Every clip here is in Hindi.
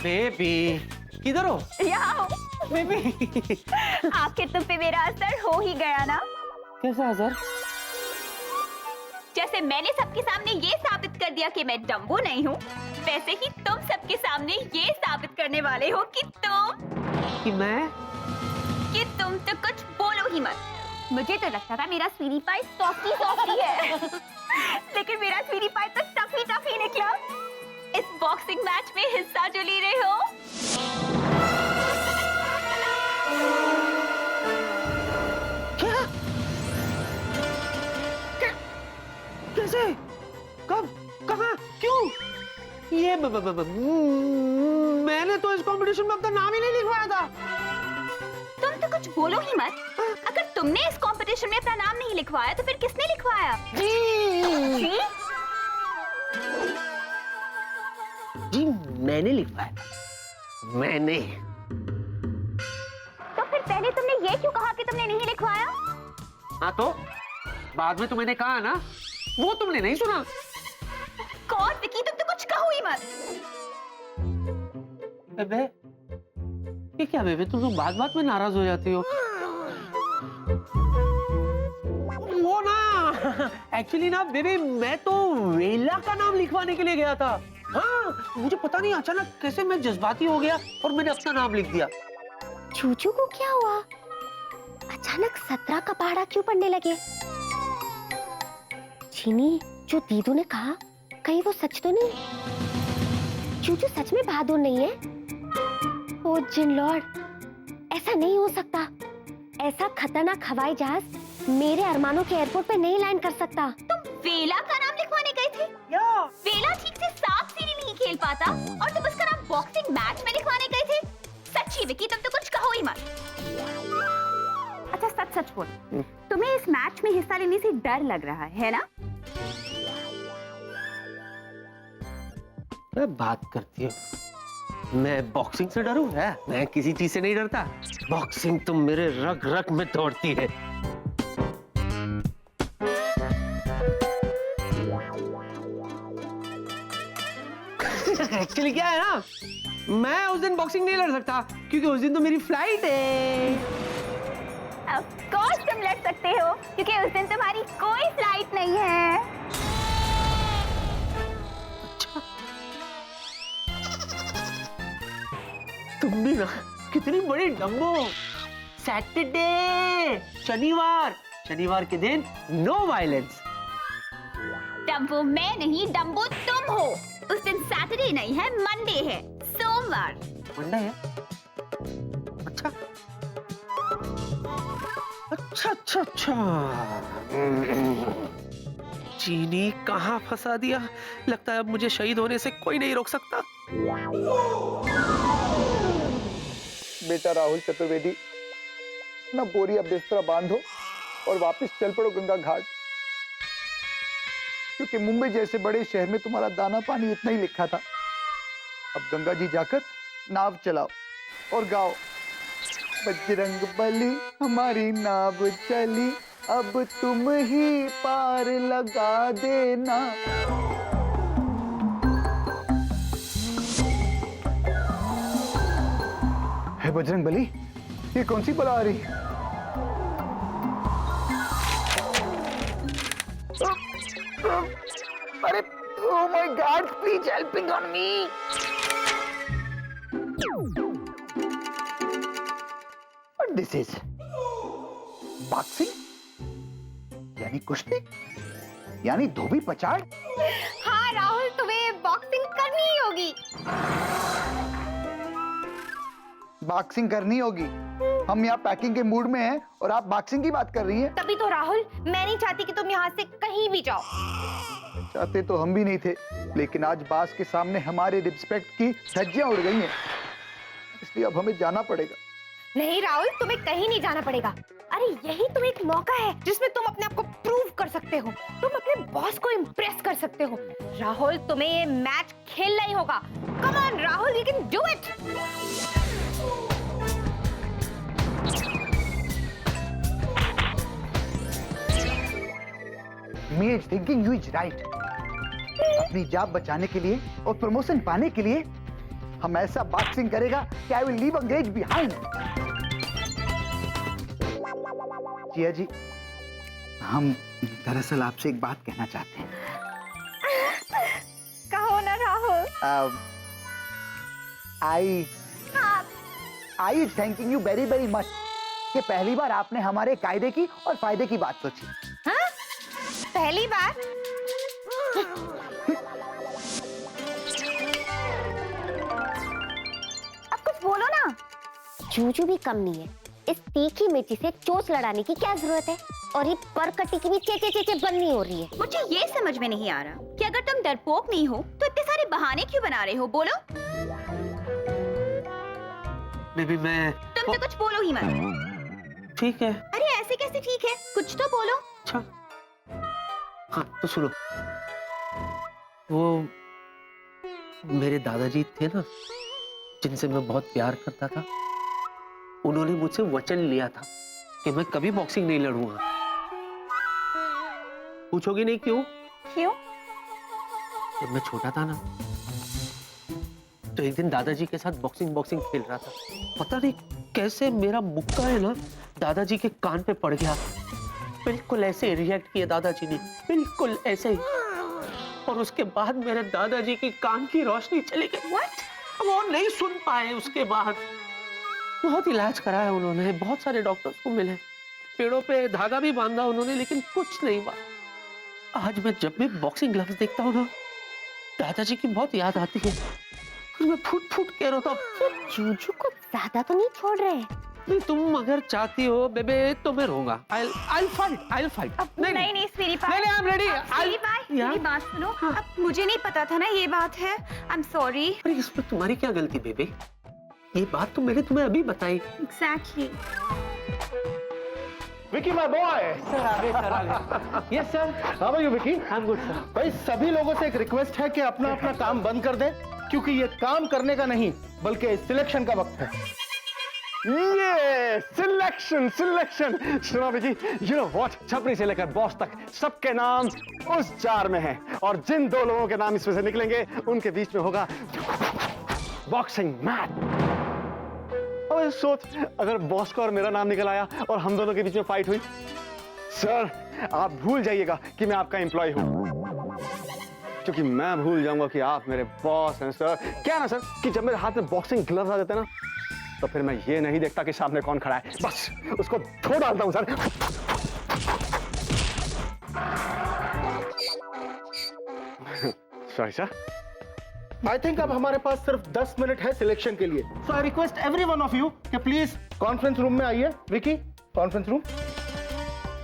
बेबी किधर हो? यहाँ हो। बेबी आखिर तुम पे मेरा असर हो ही गया ना। कैसा असर? जैसे मैंने सबके सामने ये साबित कर दिया कि मैं डम्बो नहीं हूँ, वैसे ही तुम सबके सामने ये साबित करने वाले हो कि तुम तो कुछ बोलो ही मत। मुझे तो लगता था मेरा स्वीटी पाई सॉफ्टी है लेकिन मेरा स्वीटी पाई तो टफी निकला। इस बॉक्सिंग मैच में हिस्सा जो ले रहे हो, कैसे? कब? कहाँ? क्यों? ये मैंने तो इस कंपटीशन में अपना नाम ही नहीं लिखवाया था। तुम तो कुछ बोलो ही मत। अगर तुमने इस कंपटीशन में अपना नाम नहीं लिखवाया तो फिर किसने लिखवाया? जी मैंने लिखवाया। मैंने। तो फिर पहले तुमने ये क्यों कहा कि तुमने नहीं लिखवाया? हाँ तो बाद में तो मैंने कहा ना, वो तुमने नहीं सुना। कौन विकी, तुम तो कुछ कहो ही मत। बेबे ये क्या बेबे, तुम लोग बात में नाराज हो जाती हो। वो ना एक्चुअली ना बेबी, मैं तो वेला का नाम लिखवाने के लिए गया था। हाँ मुझे पता नहीं अचानक कैसे मैं जज्बाती हो गया और मैंने अपना नाम लिख दिया। चूचू को क्या हुआ? अचानक 17 का पहाड़ा क्यों पड़ने लगे? चीनी, जो दीदू ने कहा कहीं वो सच तो नहीं? चूचू सच में बहादुर नहीं है? ओ जिन लॉर्ड, ऐसा नहीं हो सकता। ऐसा खतरनाक हवाई जहाज मेरे अरमानों के एयरपोर्ट पे नहीं लैंड कर सकता। तुम वेला का नाम लिखवाने गए थे? वेला ठीक से सांप सीढ़ी नहीं खेल पाता और तुम उसका नाम बॉक्सिंग मैच में लिखवाने गए थे? सच्ची विकी, तुम तो कुछ कहो ही मत। अच्छा सच बोल, तुम्हें इस मैच में हिस्सा लेने से डर लग रहा है ना? मैं बात करती हूँ, मैं बॉक्सिंग से डरूं? है मैं किसी चीज से नहीं डरता। बॉक्सिंग तो मेरे रग रग में दौड़ती है। एक्चुअली क्या है ना, मैं उस दिन बॉक्सिंग नहीं लड़ सकता क्योंकि उस दिन तो मेरी फ्लाइट है। ऑफ कोर्स तुम लड़ सकते हो क्योंकि उस दिन तुम्हारी कोई फ्लाइट नहीं है। तुम भी ना कितनी बड़ी डम्बो। सैटरडे, शनिवार के दिन नो वायलेंस। डम्बो मैं नहीं, डम्बो तुम हो। उस दिन सैटरडे नहीं है, मंडे है, सोमवार। मंडे है? अच्छा अच्छा। चीनी कहाँ फंसा दिया। लगता है अब मुझे शहीद होने से कोई नहीं रोक सकता। बेटा राहुल चतुर्वेदी, ना बोरिया बिस्तरा बांधो और वापस चल पड़ो गंगा घाट, क्योंकि मुंबई जैसे बड़े शहर में तुम्हारा दाना पानी इतना ही लिखा था। अब गंगा जी जाकर नाव चलाओ और गाओ, बजरंग बली हमारी नाव चली, अब तुम ही पार लगा देना। है बजरंग बली, ये कौन सी बला आ रही? अरे oh my God, please helping on me. What this is? Boxing यानी कुश्ती, यानी धोबी पछाड़। हाँ राहुल, तुम्हें बॉक्सिंग करनी ही होगी। बॉक्सिंग करनी होगी? हम यहाँ पैकिंग के मूड में हैं और आप बॉक्सिंग की बात कर रही हैं। तभी तो राहुल, मैं नहीं चाहती कि तुम यहाँ से कहीं भी जाओ। चाहते तो हम भी नहीं थे, लेकिन आज बास के सामने हमारे रिस्पेक्ट की धज्जियां उड़ गई हैं, इसलिए अब हमें जाना पड़ेगा। नहीं राहुल, तुम्हें कहीं नहीं जाना पड़ेगा। अरे यही तो एक मौका है जिसमें तुम अपने आप को प्रूव कर सकते हो, तुम अपने बॉस को इम्प्रेस कर सकते हो। राहुल, तुम्हें ये मैच खेलना ही होगा। Come on Rahul, you can do it. Me is thinking you is right. अपनी जॉब बचाने के लिए और प्रमोशन पाने के लिए हम ऐसा बॉक्सिंग करेगा कि आई विल लीव अंग्रेज बिहाइंड। जिया जी, हम दरअसल आपसे एक बात कहना चाहते हैं। कहो ना Rahul. I thanking you very very much कि पहली बार आपने हमारे कायदे की और फायदे की बात सोची। हाँ? पहली बार? अब कुछ बोलो ना। जूजू भी कम नहीं है, इस तीखी मिर्ची से चोंच लड़ाने की क्या जरूरत है? और ये परकटी की भी चेचे चेचे बननी हो रही है। मुझे ये समझ में नहीं आ रहा कि अगर तुम डरपोक नहीं हो तो इतने सारे बहाने क्यों बना रहे हो? बोलो। बेबी मैं तुम तो कुछ बोलो ही मत। ठीक है। अरे ऐसे कैसे ठीक है? कुछ तो बोलो। अच्छा हाँ तो सुनो, वो मेरे दादाजी थे ना जिनसे मैं बहुत प्यार करता था, उन्होंने मुझसे वचन लिया था कि मैं कभी बॉक्सिंग नहीं लड़ूंगा। पूछोगी नहीं क्यों? क्यों? जब मैं छोटा था ना तो एक दिन दादाजी के साथ बॉक्सिंग खेल रहा था। पता नहीं कैसे मेरा मुक्का है ना दादाजी के कान पे पड़ गया। बिल्कुल ऐसे रिएक्ट किया दादाजी ने, बिल्कुल ऐसे ही। और उसके बाद मेरे दादाजी की कान की रोशनी चली गई। What? वो नहीं सुन पाए। उसके बाद बहुत इलाज कराया उन्होंने, बहुत सारे डॉक्टर्स को मिले, पेड़ों पे धागा भी बांधा उन्होंने, लेकिन कुछ नहीं हुआ। आज मैं जब भी बॉक्सिंग ग्लव्स देखता हूँ ना दादाजी की बहुत याद आती है। मैं फुट फुट कह रहा था। जूजू को ज्यादा तो नहीं छोड़ रहे। नहीं तुम अगर चाहती हो बेबे तो मैं रहूंगा। I'll fight। नहीं स्वीटी पाई। नहीं, I'm ready। स्वीटी पाई, मेरी बात सुनो। अब मुझे नहीं पता था ना ये बात है। I am sorry. अरे इसमें तुम्हारी क्या गलती बेबे? ये बात तो मैंने तुम्हें अभी बताई। Exactly। Vicky my boy. Yes sir. How are you Vicky? I am good sir. भाई सभी लोगों से एक रिक्वेस्ट है कि अपना अपना काम बंद कर दें, क्योंकि ये काम करने का नहीं बल्कि सिलेक्शन का वक्त है। ये सिलेक्शन सुनो विकी, यू नो व्हाट, छपरी से लेकर बॉस तक सबके नाम उस जार में हैं, और जिन दो लोगों के नाम इसमें से निकलेंगे उनके बीच में होगा बॉक्सिंग मैच। और सोच अगर बॉस का और मेरा नाम निकल आया और हम दोनों के बीच में फाइट हुई, सर आप भूल जाइएगा कि मैं आपका एम्प्लॉय हूं, क्योंकि मैं भूल जाऊंगा कि आप मेरे बॉस हैं सर। क्या ना सर कि जब मेरे हाथ में बॉक्सिंग ग्लव्स आ जाते हैं ना तो फिर मैं ये नहीं देखता कि सामने कौन खड़ा है, बस उसको धो डालता हूं sir. Sorry sir. I think अब हमारे पास सिर्फ 10 मिनट है सिलेक्शन के लिए, so I request every one of you कि प्लीज कॉन्फ्रेंस रूम में आइए। विकी कॉन्फ्रेंस रूम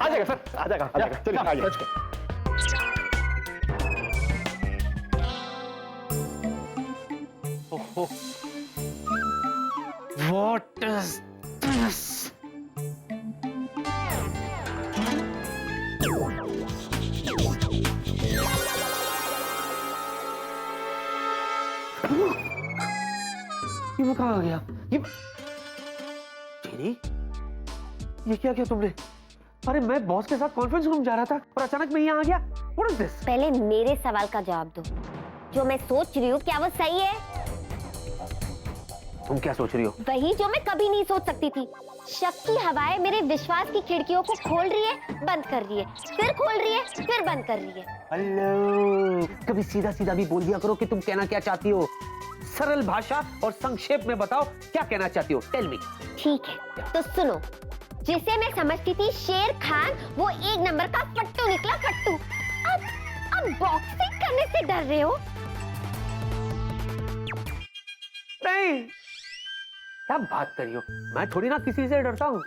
आ जाएगा सर, आ जाएगा चलिए आइए। What is this? ये कहाँ आ गया? ये चीनी, ये क्या किया तुमने? अरे मैं बॉस के साथ कॉन्फ्रेंस रूम जा रहा था और अचानक मैं यहाँ आ गया। What is this? पहले मेरे सवाल का जवाब दो। जो मैं सोच रही हूँ क्या वो सही है? तुम क्या सोच रही हो? वही जो मैं कभी नहीं सोच सकती थी। शक की हवाएं मेरे विश्वास की खिड़कियों को खोल रही है, बंद कर रही है, फिर खोल रही है, फिर बंद कर रही है। हेलो, कभी सीधा सीधा भी बोल दिया करो कि तुम कहना क्या चाहती हो। सरल भाषा और संक्षेप में बताओ क्या कहना चाहती हो। Tell me. ठीक है तो सुनो, जिसे मैं समझती थी शेर खान, वो एक नंबर का फट्टू निकला, फट्टू। अब बॉक्सिंग करने से डर रहे हो? नहीं, क्या बात कर रही हो? मैं थोड़ी ना किसी से डरता हूँ।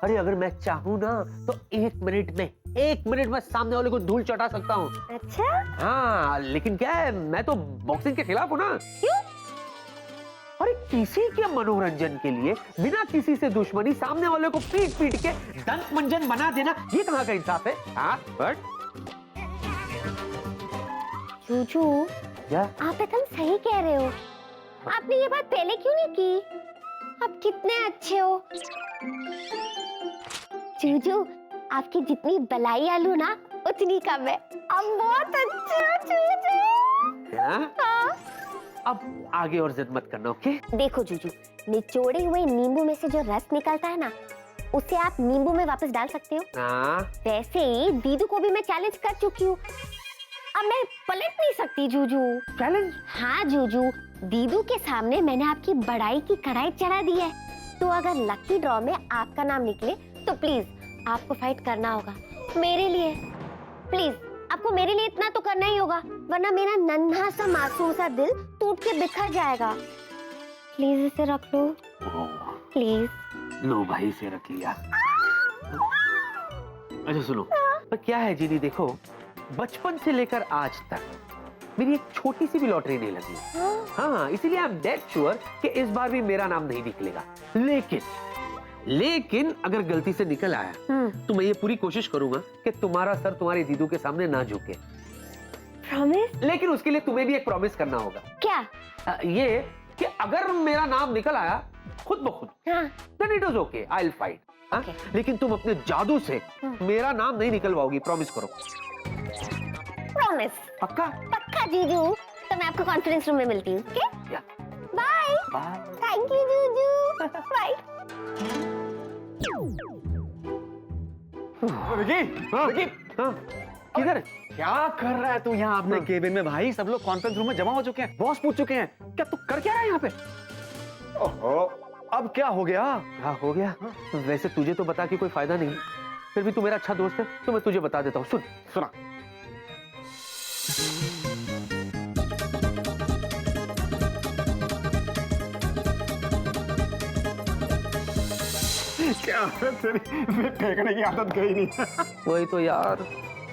अरे अगर मैं चाहूँ ना तो एक मिनट में सामने वाले को धूल चटा सकता हूँ। अच्छा? हाँ, लेकिन क्या है, मैं तो बॉक्सिंग के खिलाफ हूँ ना। क्यों? अरे किसी के मनोरंजन के लिए बिना किसी से दुश्मनी सामने वाले को पीट पीट के दंत मंजन बना देना, ये कहाँ का इंसाफ है? हाँ, बट जूजू, क्या? आप एकदम सही कह रहे हो। आपने ये बात पहले क्यों नहीं की? आप कितने अच्छे हो। जूजू, आपकी जितनी बलाई आलू ना उतनी कम है। आप बहुत अच्छे हो जूजू। हाँ? हाँ। अब आगे और जिद मत करना, ओके? देखो जूजू, निचोड़े हुए नींबू में से जो रस निकलता है ना, उसे आप नींबू में वापस डाल सकते हो। हाँ। वैसे ही दीदू को भी मैं चैलेंज कर चुकी हूँ, अब मैं पलट नहीं सकती जूजू। चैलेंज? हाँ जूजू, दीदू के सामने मैंने आपकी बड़ाई की कढ़ाई चढ़ा दी है, तो अगर लकी ड्रॉ में आपका नाम निकले तो प्लीज आपको फाइट करना होगा मेरे लिए। प्लीज आपको मेरे लिए इतना तो करना ही होगा, वरना मेरा नन्हा सा मासूम सा दिल टूट के बिखर जाएगा। प्लीज इसे रख लो, प्लीज। लो भाई, से रख लिया। अच्छा सुनो, पर क्या है जीनी, देखो बचपन से लेकर आज तक मेरी एक छोटी सी भी लॉटरी नहीं लगी। हाँ, इसीलिए आई एम डेड श्योर कि इस बार भी मेरा नाम नहीं निकलेगा। लेकिन अगर गलती से निकल आया तो मैं ये पूरी कोशिश करूंगा कि तुम्हारा सर तुम्हारी दीदू के सामने ना झुके। प्रॉमिस? लेकिन उसके लिए तुम्हें भी एक प्रॉमिस करना होगा। क्या? ये कि अगर मेरा नाम निकल आया खुद ब खुद, हाँ। then it is okay, I'll fight. हाँ? Okay. लेकिन तुम अपने जादू से मेरा नाम नहीं निकलवाओगी, प्रॉमिस करो। प्रॉमिस? पक्का? पक्का जीजू, तो मैं आपको कॉन्फ्रेंस रूम में मिलती हूँ। या। बाय। बाय। थैंक यू जीजू। बाय। विकी, हाँ? विकी, हाँ? किधर? क्या कर रहा है तू यहाँ अपने हाँ। केबिन में? भाई सब लोग कॉन्फ्रेंस रूम में जमा हो चुके हैं, बॉस पूछ चुके हैं, क्या तू कर क्या रहा है यहाँ पे? ओहो, अब क्या हो गया? हाँ, हो गया। वैसे तुझे तो बता के कोई फायदा नहीं, फिर भी तू मेरा अच्छा दोस्त है तो मैं तुझे बता देता हूँ। सुन। सुना। क्या है तेरी फेंकने की आदत गई नहीं? वही तो यार,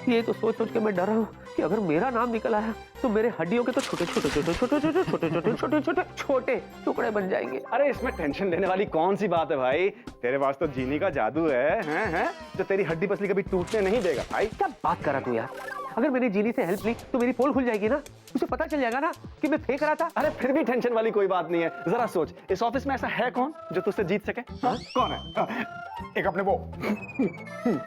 ये तो सोच सोच के मैं डर रहा हूँ कि अगर मेरा नाम निकल आया तो मेरे हड्डियों के तो छोटे छोटे छोटे छोटे छोटे छोटे छोटे छोटे छोटे छोटे टुकड़े बन जाएंगे। अरे इसमें टेंशन लेने वाली कौन सी बात है भाई? तेरे पास तो जीनी का जादू है जो तेरी हड्डी पसली कभी टूटने नहीं देगा भाई। क्या बात करा तू यार? अगर मैंने जीनी से हेल्प ली तो मेरी पोल खुल जाएगी ना, उसे पता चल जाएगा ना कि मैं फेंक रहा था। अरे फिर भी टेंशन वाली कोई बात नहीं है। जरा सोच, इस ऑफिस में ऐसा है कौन जो तुझसे जीत सके? हाँ? कौन है? एक अपने वो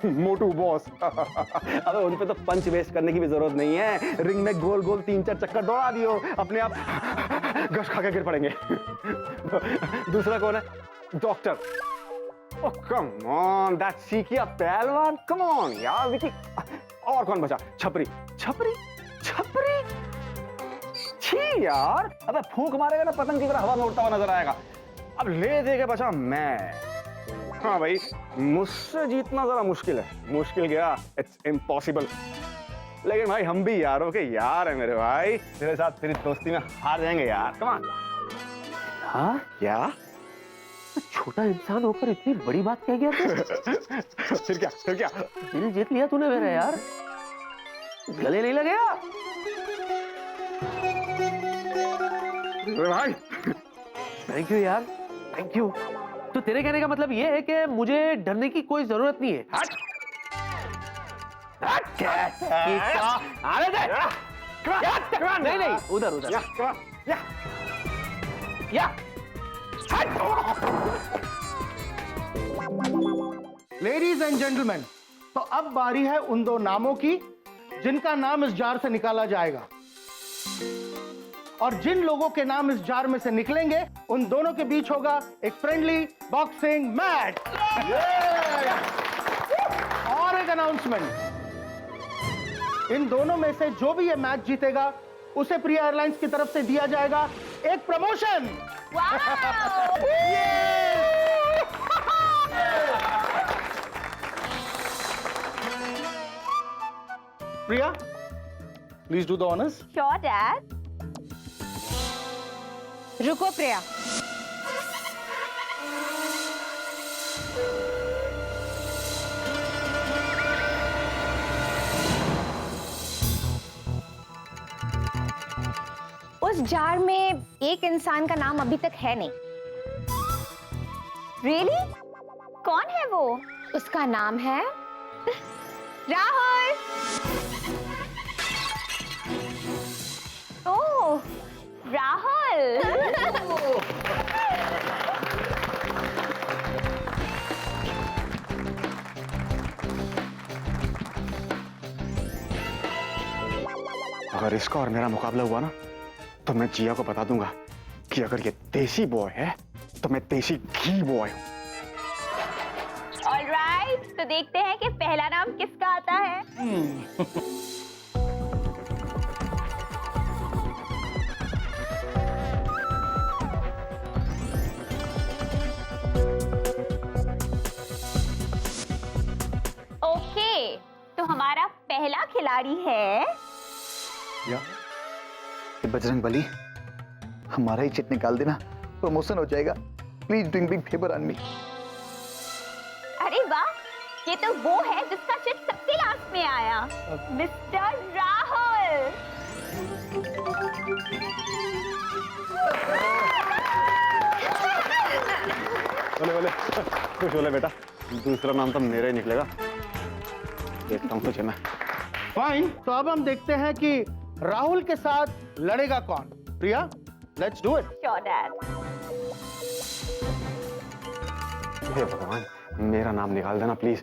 मोटू बॉस। अबे उन पे तो पंच वेस्ट करने की भी जरूरत नहीं है, रिंग में गोल गोल 3-4 चक्कर दौड़ा दियो, अपने आप गश खा के गिर पड़ेंगे। दूसरा कौन है? Doctor. Oh, come on, that सीकिया पहलवान, come on यार विकी। और कौन बचा? छपरी। छपरी? छपरी? छी यार, अबे फूंक मारेगा ना पतंग की तरह हवा में उड़ता हुआ नजर आएगा। अब ले दे के बचा मैं। हाँ भाई, मुझसे जीतना जरा मुश्किल है, मुश्किल गया, इट्स इम्पॉसिबल। लेकिन भाई हम भी यारों के यार है मेरे भाई, तेरे साथ तेरी दोस्ती में हार जाएंगे यार, कम ऑन। हाँ? क्या? छोटा इंसान होकर इतनी बड़ी बात कह गया तू? फिर क्या? फिर क्या? दिल जीत लिया तूने मेरा यार, गले नहीं लगेगा? भाई थैंक यू यार, थैंक यू। तो तेरे कहने का मतलब ये है कि मुझे डरने की कोई जरूरत नहीं है? हट! हट! अरे दे! नहीं नहीं, उधर उधर। या! लेडीज एंड जेंटलमैन, तो अब बारी है उन दो नामों की जिनका नाम इस जार से निकाला जाएगा, और जिन लोगों के नाम इस जार में से निकलेंगे उन दोनों के बीच होगा एक फ्रेंडली बॉक्सिंग मैच। और एक अनाउंसमेंट, इन दोनों में से जो भी ये मैच जीतेगा उसे प्रिया एयरलाइंस की तरफ से दिया जाएगा एक promotion. Priya, please do the honours. Sure, Dad. रुको प्रिया, उस जार में एक इंसान का नाम अभी तक है नहीं। Really? कौन है वो? उसका नाम है राहुल। ओह, राहुल। अगर इसका और मेरा मुकाबला हुआ ना तो मैं जिया को बता दूंगा कि अगर ये देसी बॉय है तो मैं देसी घी बॉय हूँ। ऑलराइट, तो देखते हैं कि पहला नाम किसका आता है। ओके, तो हमारा पहला खिलाड़ी है या ये बजरंग बली, हमारा ही चिट निकाल देना, प्रमोशन हो जाएगा। Please doing big favour on me. अरे वाह, ये तो वो है जिसका चिट सबसे लास्ट में आया, मिस्टर राहुल। बोले बोले खुश बोले बेटा, दूसरा नाम तो मेरा ही निकलेगा। देखता हूँ तुझे मैं। फाइन, तो अब हम देखते हैं कि राहुल के साथ लड़ेगा कौन। Priya, let's do it. Sure dad. हे भगवान, मेरा नाम निकाल देना प्लीज।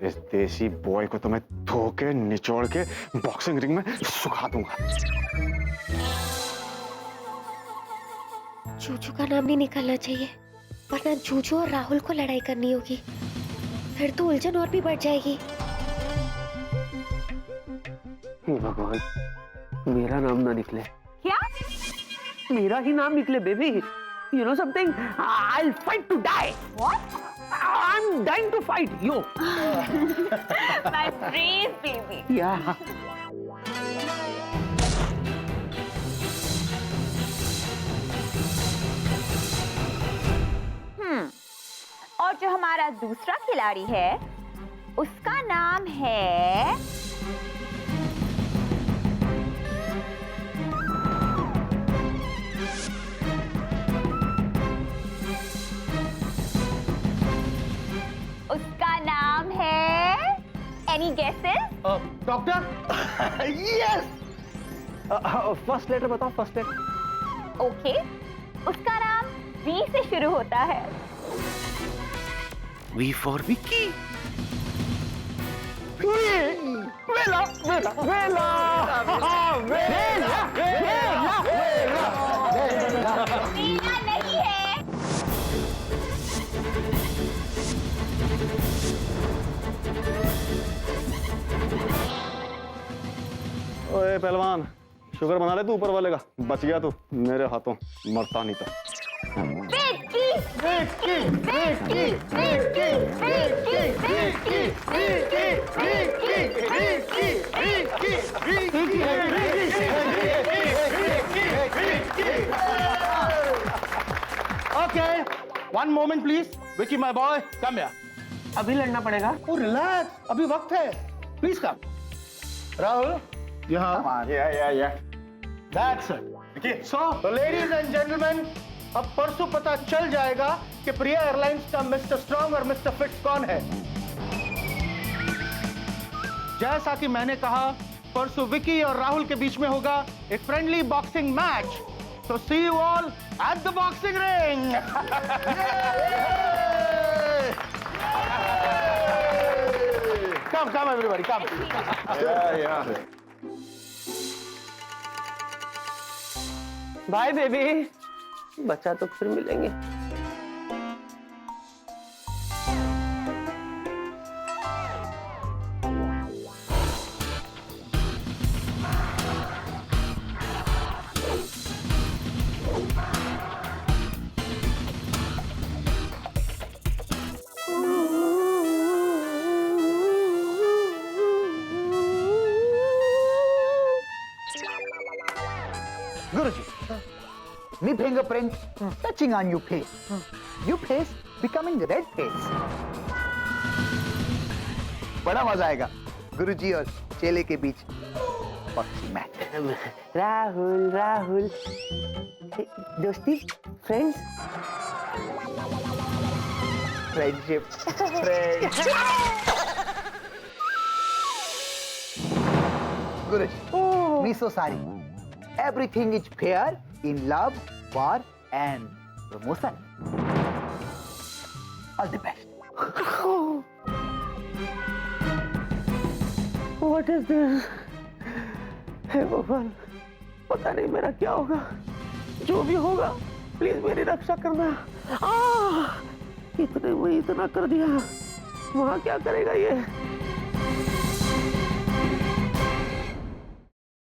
इस देसी बॉय को तो मैं धो के निचोड़ के बॉक्सिंग रिंग में सुखा दूंगा। जूजू का नाम नहीं निकलना चाहिए, वरना जूजू और राहुल को लड़ाई करनी होगी, फिर तो उलझन और भी बढ़ जाएगी। हे भगवान, मेरा नाम ना निकले। क्या? मेरा ही नाम निकले baby. You know something? I'll fight to die. What? I'm dying to fight. Yo. My brave baby. Yeah. और जो हमारा दूसरा खिलाड़ी है, उसका नाम है Any guesses? Doctor. Yes, first letter बताओ, फर्स्ट लेटर। ओके, उसका नाम V से शुरू होता है। V for Vicky. वेला वेला वेला वीना नहीं है। ओए पहलवान, शुगर बना ले तू ऊपर वाले का, बच गया तू मेरे हाथों, मरता नहीं तो। Vicky, Vicky, Vicky, Vicky, Vicky, Vicky, Vicky, Vicky, okay, one moment please. Vicky my boy, come here. अभी लड़ना पड़ेगा। ओ रिलैक्स, अभी वक्त है। Please come. राहुल, यहाँ। या That's it. So, ladies and gentlemen, अब परसों पता चल जाएगा कि प्रिया एयरलाइंस का मिस्टर स्ट्रॉन्ग और मिस्टर फिट्स कौन है। जैसा कि मैंने कहा, परसों विकी और राहुल के बीच में होगा एक friendly boxing match. So see you all at the boxing ring. Come everybody, come. या बाय बेबी, बच्चा तो फिर मिलेंगे। Guruji, me fingerprint touching on your face. Your face becoming red face. बड़ा मजा आएगा गुरुजी और चेले के बीच बॉक्सिंग मैच। राहुल राहुल, दोस्ती, friends, friendship, friend. Guruji, me so sorry. Everything is fair in love, war, and promotion. All the best. What is this? हे भगवान, पता नहीं मेरा क्या होगा। जो भी होगा प्लीज मेरी रक्षा करना। इतने में इतना कर दिया, वहां क्या करेगा ये?